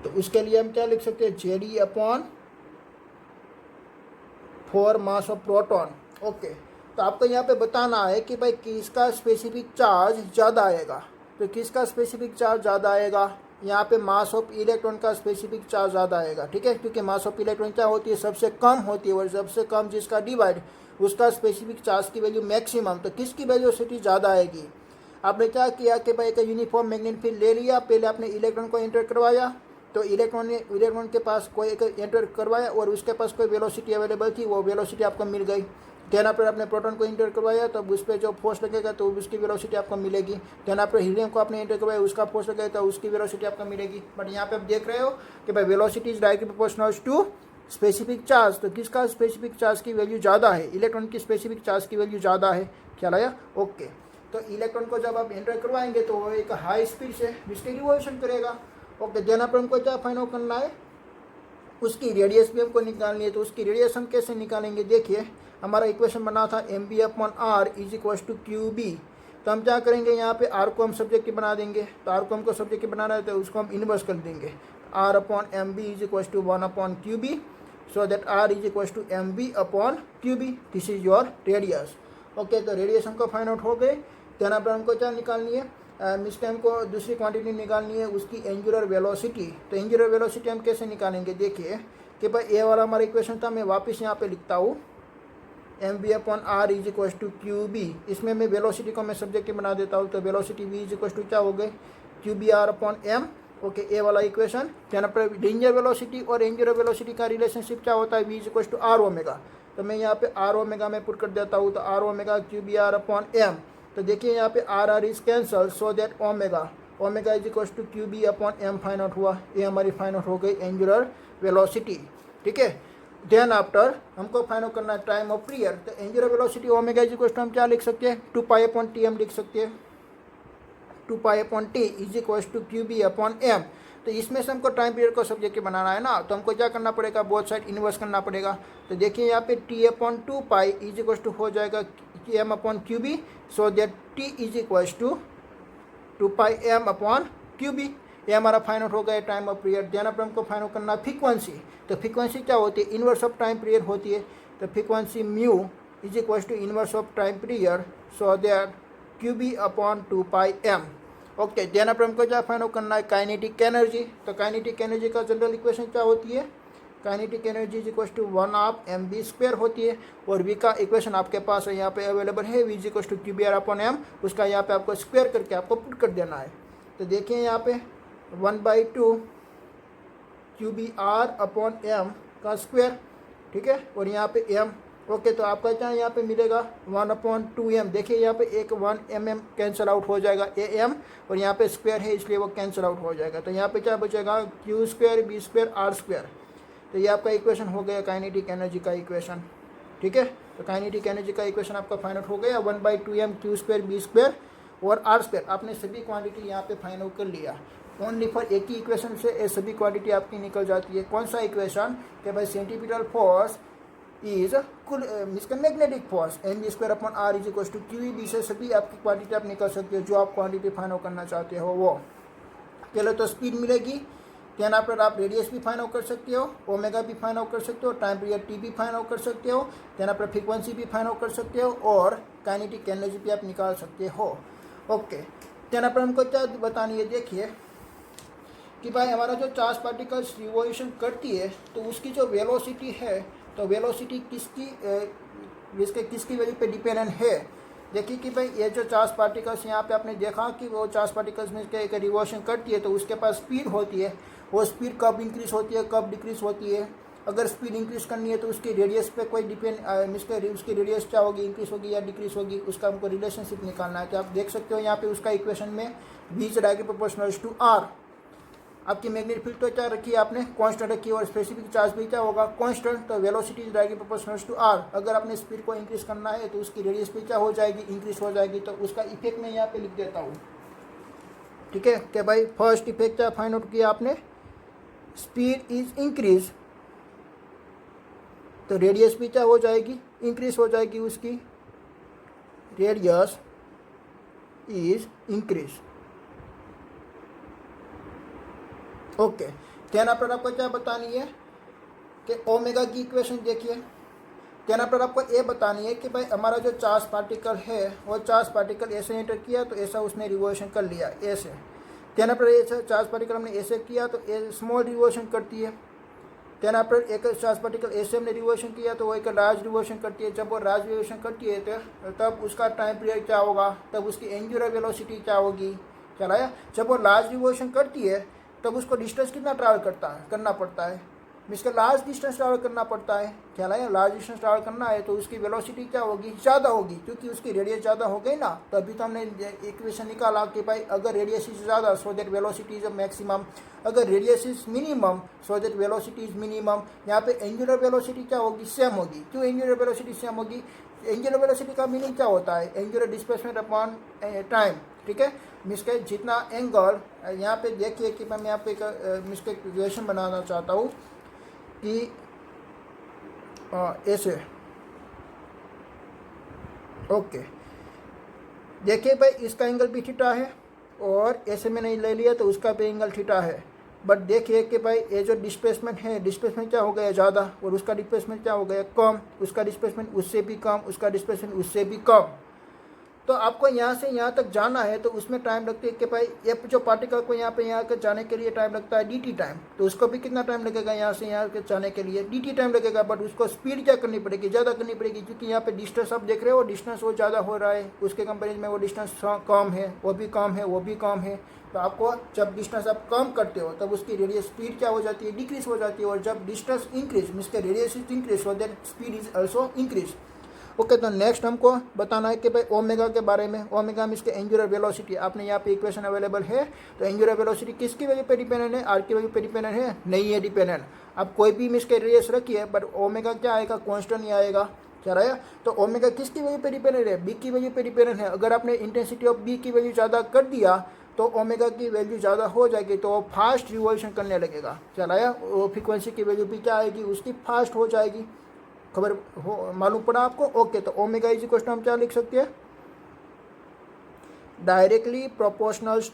तो उसके लिए हम क्या लिख सकते हैं, Ze/4 mass of proton. Okay, तो आपको यहाँ पे बताना है कि भाई किसका स्पेसिफिक चार्ज ज़्यादा आएगा। तो किसका स्पेसिफिक चार्ज ज़्यादा आएगा, यहाँ पे मास ऑफ इलेक्ट्रॉन का स्पेसिफिक चार्ज ज़्यादा आएगा, ठीक है, क्योंकि मास ऑफ इलेक्ट्रॉन क्या होती है, सबसे कम होती है, और सबसे कम जिसका डिवाइड उसका स्पेसिफिक चार्ज की वैल्यू मैक्सिमम, तो किसकी वेलोसिटी ज़्यादा आएगी। आपने क्या किया कि भाई एक यूनिफॉर्म मैग्नेटिक फील्ड ले लिया, पहले आपने इलेक्ट्रॉन को एंटर करवाया, तो इलेक्ट्रॉन के पास कोई एक एंटर करवाया और उसके पास कोई वेलोसिटी अवेलेबल थी, वो वेलोसिटी आपको मिल गई। देन पर आपने प्रोटॉन को एंटर करवाया, तो उस पर जो फोर्स लगेगा तो उसकी वेलोसिटी आपको मिलेगी। देन पर हीलियम को आपने एंटर करवाया, उसका फोर्स लगेगा तो उसकी वेलोसिटी आपको मिलेगी। बट यहाँ पे आप देख रहे हो कि भाई velocity is directly proportional to specific charge, तो किसका स्पेसिफिक चार्ज की वैल्यू ज़्यादा है, इलेक्ट्रॉन की स्पेसिफिक चार्ज की वैल्यू ज़्यादा है। ख्याल आया, ओके। तो इलेक्ट्रॉन को जब आप एंटर करवाएंगे तो वो एक हाई स्पीड से जिसकी रिवॉल्यूशन करेगा। ओके, देन पर हमको क्या फाइंड आउट करना है, उसकी रेडियस भी हमको निकालनी है। तो उसकी रेडियस हम कैसे निकालेंगे, देखिए हमारा इक्वेशन बना था mb/r is equal to QB। तो हम क्या करेंगे, यहाँ पे r को हम सब्जेक्टिव बना देंगे, तो r को हमको सब्जेक्टिव बनाना है तो उसको हम इन्वर्स कर देंगे, r/mb is equal to 1/QB, so that r is equal to mb/QB, this is your radius. Okay, तो रेडियस हमको फाइंड आउट हो गए। देन अब हमको क्या निकालनी है, इस टाइम को दूसरी क्वांटिटी निकालनी है, उसकी एंगुलर वेलोसिटी। तो एंगुलर वेलोसिटी हम कैसे निकालेंगे, देखिए कि भाई ये वाला हमारा इक्वेशन था, मैं वापस यहाँ पे लिखता हूँ mb/r is equal to QB। इसमें मैं वेलोसिटी को मैं सब्जेक्टिव बना देता हूँ, तो velocity v is equal to क्या हो गए, QBr/m। ओके, ए वाला इक्वेशन। यहाँ पर डेंजर वेलोसिटी और एंगुलर वेलोसिटी का रिलेशनशिप क्या होता है, v is equal to r omega. तो मैं यहाँ पे r ओमेगा में पुट कर देता हूँ, तो r ओमेगा QBr/m। तो देखिए यहाँ पे r is cancel, so that omega is equal to QB/m find out हुआ। ये हमारी फाइंड आउट हो गई एंगुलर वेलोसिटी, ठीक है। देन आफ्टर हमको फाइंड आउट करना है टाइम ऑफ पीरियड। तो angular velocity omega is equal to हम क्या लिख सकते हैं, 2π/t हम लिख सकते हैं, 2π/t is equal to QB/m। तो इसमें से हमको टाइम पीरियड को सब्जेक्टिव बनाना है ना, तो हमको क्या करना पड़ेगा, बोथ साइड इन्वर्स करना पड़ेगा। तो देखिए यहाँ पे t/2π इज इक्वल टू हो जाएगा m/QB, so that t is equal to 2πm/QB। ये हमारा फाइंड आउट हो गया टाइम ऑफ पीरियड। देन पर हमको फाइंड आउट करना फ्रीक्वेंसी। तो फ्रीक्वेंसी क्या होती है, इन्वर्स ऑफ टाइम पीरियड होती है। तो frequency mu is equal to inverse of time period, so that QB/2πm। Okay, then पर हमको क्या फाइंड आउट करना है, काइनेटिक एनर्जी। तो काइनेटिक एनर्जी का जनरल इक्वेशन क्या होती है, kinetic energy is equal to 1/mv² होती है। और v का इक्वेशन आपके पास है यहाँ पे अवेलेबल है, v is equal to QBr/m। उसका यहाँ पे आपको स्क्वायर करके आपको पुट कर देना है। तो देखिए यहाँ पे 1/2 QBr/m का स्क्वायर, ठीक है, और यहाँ पे m। ओके, तो आपका क्या यहाँ पे मिलेगा 1/2m। देखिए यहाँ पे एक 1 कैंसिल आउट हो जाएगा, am, और यहाँ पे स्क्वायर है इसलिए वो कैंसिल आउट हो जाएगा। तो यहाँ पे क्या बचेगा, q², b² r²। तो ये आपका इक्वेशन हो गया काइनेटिक एनर्जी का इक्वेशन, ठीक है। तो काइनेटिक एनर्जी का इक्वेशन आपका फाइंड आउट हो गया, 1/2m q² b² और r²। आपने सभी क्वांटिटी यहाँ पे फाइंड आउट कर लिया। ओनली फॉर एक ही इक्वेशन से ये सभी क्वांटिटी आपकी निकल जाती है। कौन सा इक्वेशन, कि भाई सेंटीपिटल फोर्स इज इसका magnetic force mv²/r is equal to QEB से सभी आपकी क्वांटिटी आप निकल सकते हो, जो आप क्वांटिटी फाइंड आउट करना चाहते हो वो। पहले तो स्पीड मिलेगी, देन आफ्टर आप रेडियस भी फाइंड आउट कर सकते हो, ओमेगा भी फाइंड आउट कर सकते हो, टाइम पीरियड t भी फाइंड आउट कर सकते हो, देन आफ्टर फ्रीक्वेंसी भी फाइंड आउट कर सकते हो, और काइनेटिक एनर्जी भी आप निकाल सकते हो। ओके, देन आफ्टर हमको क्या बतानी है, देखिए कि भाई हमारा जो चार्ज पार्टिकल्स रिवॉल्यूशन करती है तो उसकी जो वेलोसिटी है, तो वेलोसिटी किसकी वजह पे डिपेंडेंट है। देखिए कि भाई ये जो चार्ज पार्टिकल्स यहाँ पे आपने देखा कि वो चार्ज पार्टिकल्स में एक रिवॉल्यूशन करती है तो उसके पास स्पीड होती है, वो स्पीड कब इंक्रीज होती है कब डिक्रीज होती है। अगर स्पीड इंक्रीज करनी है तो उसकी रेडियस पे कोई उसकी रेडियस क्या होगी, इंक्रीज होगी या डिक्रीज होगी, उसका हमको रिलेशनशिप निकालना है। तो आप देख सकते हो यहाँ पे उसका इक्वेशन में v is directly proportional to r। आपकी मैग्नेटिक फील्ड तो क्या रखी है आपने, कांस्टेंट रखी है, और स्पेसिफिक चार्ज भी क्या होगा, कांस्टेंट। तो velocity is directly proportional to r। अगर आपने स्पीड को इंक्रीज करना है तो उसकी रेडियस भी क्या हो जाएगी, इंक्रीज हो जाएगी। तो उसका इफेक्ट मैं यहाँ पे लिख देता हूँ, ठीक है। कि भाई फर्स्ट इफेक्ट क्या फाइंड आउट किया आपने, स्पीड इज इंक्रीज, तो रेडियस भी क्या हो जाएगी, इंक्रीज हो जाएगी, उसकी radius is increase. Okay, then after आपको क्या बतानी है कि ओमेगा की इक्वेशन देखिए। देन आफ्टर आपको ये बतानी है कि भाई हमारा जो चार्ज पार्टिकल है वो चार्ज पार्टिकल ऐसे एंटर किया तो ऐसा उसने रिवॉल्यूशन कर लिया ऐसे। તેના પર એ ચાર્જ પાર્ટિકલ हमने ऐसे किया तो ए स्मॉल रिवोल्यूशन करती है। तेना पर एक चार्ज पार्टिकल ऐसे हमने रिवोल्यूशन किया तो वो एक लार्ज रिवोल्यूशन करती है। जब वो लार्ज रिवोल्यूशन करती है तो तब उसका टाइम पीरियड क्या होगा, तब उसकी एंगुलर वेलोसिटी क्या होगी, चलाया। जब वो लार्ज रिवोल्यूशन करती है तब उसको डिस्टेंस कितना ट्रैवल करना पड़ता है, इसका लार्ज डिस्टेंस ट्रैवल करना पड़ता है, क्या है, लार्ज डिस्टेंस ट्रैवल करना है तो उसकी वेलोसिटी क्या होगी, ज़्यादा होगी, क्योंकि उसकी रेडियस ज़्यादा हो गई ना। तभी तो हमने इक्वेशन निकाला कि भाई अगर रेडियस इज ज़्यादा so that velocity is maximum, अगर radius is minimum so that velocity is minimum. यहाँ पे एंगुलर वेलोसिटी क्या होगी, सेम होगी। क्यों एंगुलर वेलोसिटी सेम होगी, एंगुलर वेलोसिटी का मीनिंग क्या होता है, एंगुलर डिस्प्लेसमेंट अपॉन टाइम, ठीक है। मीन्स के जितना एंगल, यहाँ पे देखिए कि मैं यहाँ पे मीन्स के क्वेश्चन बनाना चाहता हूँ कि ऐसे, ओके देखिए भाई इसका एंगल भी थीटा है और ऐसे मैंने ले लिया तो उसका भी एंगल थीटा है। बट देखिए कि भाई ये जो डिस्प्लेसमेंट है, डिस्प्लेसमेंट क्या हो गया ज़्यादा और उसका डिस्प्लेसमेंट क्या हो गया कम, उसका डिस्प्लेसमेंट उससे भी कम, उसका डिस्प्लेसमेंट उससे भी कम। तो आपको यहाँ से यहाँ तक जाना है तो उसमें टाइम लगती है कि भाई ये जो पार्टिकल को यहाँ के जाने के लिए टाइम लगता है dt टाइम, तो उसको भी कितना टाइम लगेगा यहाँ से यहाँ के जाने के लिए dt टाइम लगेगा। बट उसको स्पीड क्या करनी पड़ेगी, ज़्यादा करनी पड़ेगी, क्योंकि यहाँ पे डिस्टेंस आप देख रहे हो, डिस्टेंस वो ज़्यादा हो रहा है, उसके कंपेरिजन में वो डिस्टेंस कम है, वो भी कम है, वो भी कम है। तो आपको जब डिस्टेंस आप कम करते हो तब उसकी रेडियस स्पीड क्या हो जाती है, डिक्रीज हो जाती है। और जब डिस्टेंस इंक्रीज मीन्स के radius is increase so that speed is also increase. Okay तो नेक्स्ट हमको बताना है कि भाई ओमेगा के बारे में। ओमेगा मीन्स के एंगुलर वेलोसिटी, आपने यहाँ पे इक्वेशन अवेलेबल है। तो एंगुलर वेलोसिटी किसकी वजह पे डिपेंडेंट है, आर की वजह पे डिपेंडेंट है, नहीं है डिपेंडेंट। आप कोई भी मीन्स के रेडियस रखिए बट ओमेगा क्या आएगा, कांस्टेंट ही आएगा, क्या रहा। तो ओमेगा किसकी वजह पे डिपेंडेंट है, बी की वजह पे डिपेंडेंट है। अगर आपने इंटेंसिटी ऑफ बी की वैल्यू ज़्यादा कर दिया तो ओमेगा की वैल्यू ज़्यादा हो जाएगी, तो वो फास्ट रिवॉल्यूशन करने लगेगा, चलाया। वो फ्रीक्वेंसी की वैल्यू भी क्या आएगी, उसकी फास्ट हो जाएगी। खबर हो, मालूम पड़ा आपको। ओके तो ओमेगा इज इक्वल टू हम क्या लिख सकते हैं, डायरेक्टली प्रोपोर्शनल्स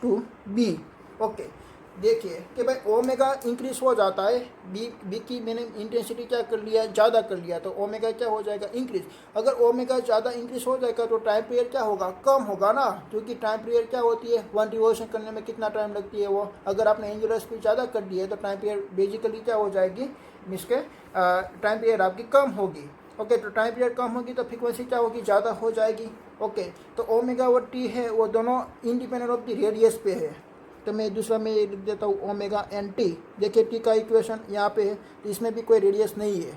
टू बी। ओके देखिए कि भाई ओमेगा इंक्रीज हो जाता है, बी की मैंने इंटेंसिटी क्या कर लिया, ज़्यादा कर लिया, तो ओमेगा क्या हो जाएगा, इंक्रीज। अगर ओमेगा ज़्यादा इंक्रीज हो जाएगा तो टाइम पीरियड क्या होगा, कम होगा ना, क्योंकि टाइम पीरियड क्या होती है, वन रिवॉल्यूशन करने में कितना टाइम लगती है वो। अगर आपने एंगुलर स्पीड ज़्यादा कर दी है तो टाइम पीरियड बेसिकली क्या हो जाएगी, मीन्स के टाइम पीरियड आपकी कम होगी। ओके तो टाइम पीरियड कम होगी तो फ्रीक्वेंसी क्या होगी, ज़्यादा हो जाएगी। ओके तो ओमेगा और टी है वो दोनों इंडिपेंडेंट ऑफ द रेडियस पे है। तो मैं दूसरा में लिख देता हूँ ओमेगा एन टी। देखिए टी का इक्वेशन यहाँ पे है, तो इसमें भी कोई रेडियस नहीं है,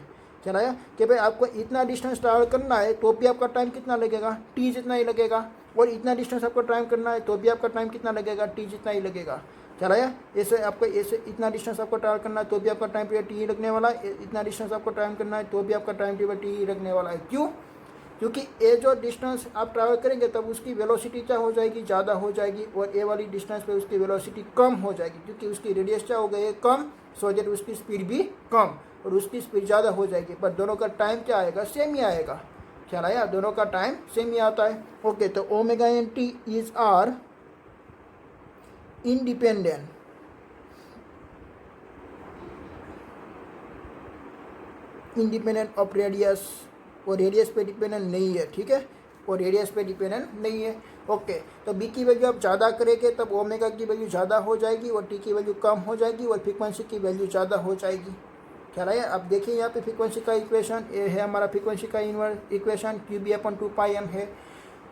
चलाया। कि भाई आपको इतना डिस्टेंस ट्रैवल करना है तो भी आपका टाइम कितना लगेगा, टी जितना ही लगेगा। और इतना डिस्टेंस आपको टाइम करना है तो भी आपका टाइम कितना लगेगा, टी जितना ही लगेगा, चलाया। ऐसे आपको ऐसे इतना डिस्टेंस आपको ट्रैवल करना है तो भी आपका टाइम पीरियड टी ही लगने वाला है, इतना डिस्टेंस आपको टाइम करना है तो भी आपका टाइम पीरियड टी ही लगने वाला है। क्यों, क्योंकि ए जो डिस्टेंस आप ट्रैवल करेंगे तब उसकी वेलोसिटी क्या हो जाएगी, ज़्यादा हो जाएगी, और ए वाली डिस्टेंस पे उसकी वेलोसिटी कम हो जाएगी, क्योंकि उसकी रेडियस क्या हो गई है, कम, सो दैट उसकी स्पीड भी कम और उसकी स्पीड ज़्यादा हो जाएगी। पर दोनों का टाइम क्या आएगा, सेम ही आएगा, ख्याल आया, दोनों का टाइम सेम ही आता है। ओके तो omega and T is are independent of radius, और रेडियस पे डिपेंडेंट नहीं है, ठीक है, और रेडियस पे डिपेंडेंट नहीं है। ओके तो बी की वैल्यू आप ज़्यादा करेंगे तब ओमेगा की वैल्यू ज़्यादा हो जाएगी और टी की वैल्यू कम हो जाएगी और फ्रीक्वेंसी की वैल्यू ज़्यादा हो जाएगी, ख्याल आया। अब देखिए यहाँ पे फ्रीक्वेंसी का इक्वेशन ये है हमारा, फ्रीक्वेंसी का इनवर्स इक्वेशन QB/2πm है।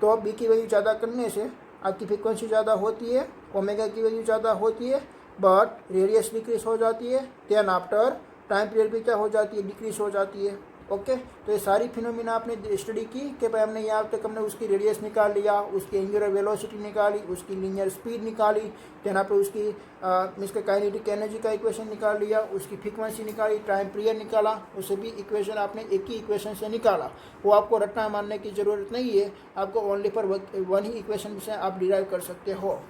तो अब बी की वैल्यू ज़्यादा करने से आपकी फ्रीक्वेंसी ज़्यादा होती है, ओमेगा की वैल्यू ज़्यादा होती है, बट रेडियस डिक्रीज हो जाती है। देन आफ्टर टाइम पीरियड भी क्या हो जाती है, डिक्रीज हो जाती है। ओके तो ये सारी फिनोमिना आपने स्टडी की कि भाई हमने यहाँ तक हमने उसकी रेडियस निकाल लिया, उसकी एंगुलर वेलोसिटी निकाली, उसकी लीनियर स्पीड निकाली, देन पर उसकी मीन्स काइनेटिक एनर्जी का इक्वेशन निकाल लिया, उसकी फ्रीक्वेंसी निकाली, टाइम पीरियड निकाला, उसे भी इक्वेशन आपने एक ही इक्वेशन से निकाला। वो आपको रटना मानने की ज़रूरत नहीं है, आपको ओनली पर वन ही इक्वेशन से आप डिराइव कर सकते हो।